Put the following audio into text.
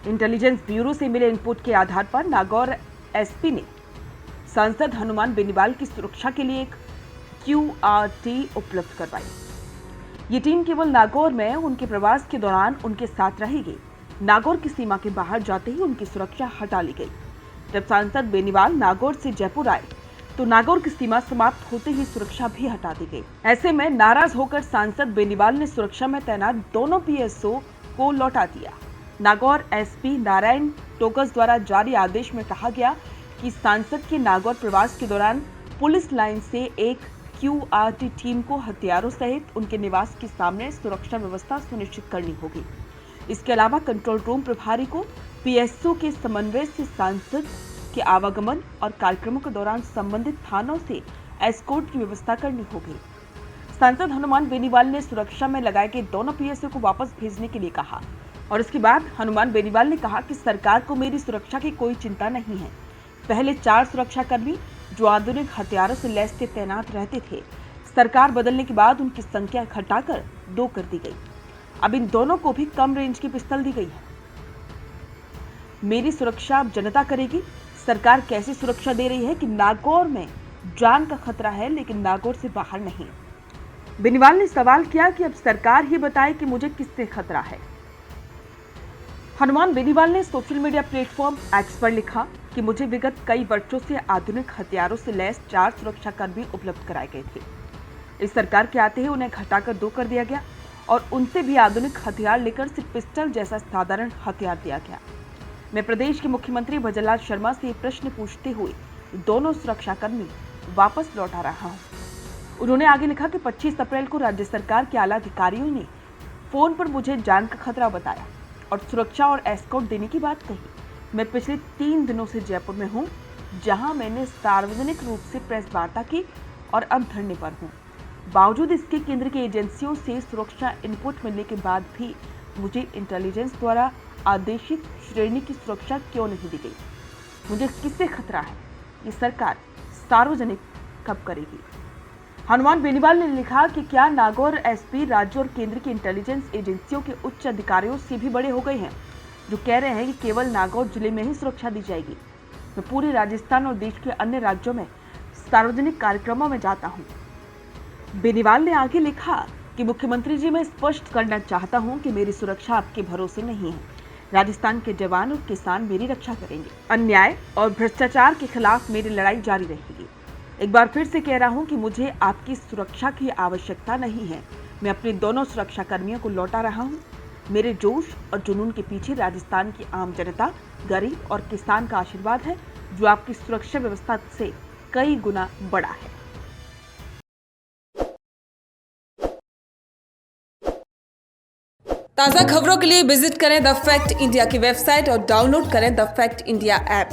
Intelligence bureau से मिले input के आधार पर नागौर एसपी ने सांसद हनुमान बेनीवाल की सुरक्षा के लिए एक QRT उपलब्ध करवाई। ये टीम केवल नागौर में उनके प्रवास के दौरान उनके साथ रहेगी। नागौर की सीमा के बाहर जाते ही उनकी सुरक्षा हटा ली गई। जब सांसद बेनीवाल नागौर से जयपुर आए तो नागौर की सीमा समाप्त होते ही सुरक्षा भी हटा दी गई। ऐसे में नाराज होकर सांसद बेनीवाल ने सुरक्षा में तैनात दोनों PSO को लौटा दिया। नागौर एसपी नारायण टोकस द्वारा जारी आदेश में कहा गया कि सांसद के नागौर प्रवास के दौरान पुलिस लाइन से एक QRT टीम को हथियारों सहित उनके निवास के सामने सुरक्षा व्यवस्था सुनिश्चित करनी होगी। इसके अलावा कंट्रोल रूम प्रभारी को PSO के समन्वय से सांसद के आवागमन और कार्यक्रमों के दौरान संबंधित थानों से एस्कॉर्ट की व्यवस्था करनी होगी। सांसद हनुमान बेनीवाल ने सुरक्षा में लगाए गए दोनों PSO को वापस भेजने के लिए कहा और इसके बाद हनुमान बेनीवाल ने कहा कि सरकार को मेरी सुरक्षा की कोई चिंता नहीं है। पहले 4 सुरक्षाकर्मी जो आधुनिक हथियारों से लैस तैनात रहते थे, सरकार बदलने के बाद उनकी संख्या घटाकर 2 कर दी गई। अब इन दोनों को भी कम रेंज की पिस्तौल दी गई है। मेरी सुरक्षा अब जनता करेगी। सरकार कैसी सुरक्षा दे रही है कि नागौर में जान का खतरा है लेकिन नागौर से बाहर नहीं। बेनीवाल ने सवाल किया कि अब सरकार ही बताए कि मुझे किससे खतरा है। हनुमान बेनीवाल ने सोशल मीडिया प्लेटफॉर्म X पर लिखा कि मुझे विगत कई वर्षों से आधुनिक हथियारों से लैस 4 सुरक्षाकर्मी उपलब्ध कराए गए थे। इस सरकार के आते ही उन्हें घटाकर 2 कर दिया गया और उनसे भी आधुनिक हथियार लेकर सिर्फ पिस्टल जैसा साधारण हथियार दिया गया। मैं प्रदेश के मुख्यमंत्री भजनलाल शर्मा से प्रश्न पूछते हुए दोनों सुरक्षाकर्मी वापस लौटा रहा हूं। उन्होंने आगे लिखा कि 25 अप्रैल को राज्य सरकार के आला अधिकारियों ने फोन पर मुझे जान का खतरा बताया और सुरक्षा और एस्कॉर्ट देने की बात कही। मैं पिछले 3 दिनों से जयपुर में हूं, जहां मैंने सार्वजनिक रूप से प्रेस वार्ता की और अब धरने पर हूं। बावजूद इसके केंद्र की एजेंसियों से सुरक्षा इनपुट मिलने के बाद भी मुझे इंटेलिजेंस द्वारा आदेशित श्रेणी की सुरक्षा क्यों नहीं दी गई? मुझे किससे खतरा है? ये सरकार सार्वजनिक कब करेगी? हनुमान बेनीवाल ने लिखा कि क्या नागौर एसपी राज्य और केंद्र की इंटेलिजेंस एजेंसियों के उच्च अधिकारियों से भी बड़े हो गए हैं, जो कह रहे हैं कि केवल नागौर जिले में ही सुरक्षा दी जाएगी। मैं पूरे राजस्थान और देश के अन्य राज्यों में सार्वजनिक कार्यक्रमों में जाता हूँ। बेनीवाल ने आगे लिखा कि मुख्यमंत्री जी, मैं स्पष्ट करना चाहता हूं कि मेरी सुरक्षा आपके भरोसे नहीं है। राजस्थान के जवान और किसान मेरी रक्षा करेंगे। अन्याय और भ्रष्टाचार के खिलाफ मेरी लड़ाई जारी रहेगी। एक बार फिर से कह रहा हूं कि मुझे आपकी सुरक्षा की आवश्यकता नहीं है। मैं अपने दोनों सुरक्षा कर्मियों को लौटा रहा हूं। मेरे जोश और जुनून के पीछे राजस्थान की आम जनता, गरीब और किसान का आशीर्वाद है, जो आपकी सुरक्षा व्यवस्था से कई गुना बड़ा है। ताज़ा खबरों के लिए विजिट करें द फैक्ट इंडिया की वेबसाइट और डाउनलोड करें द फैक्ट इंडिया ऐप।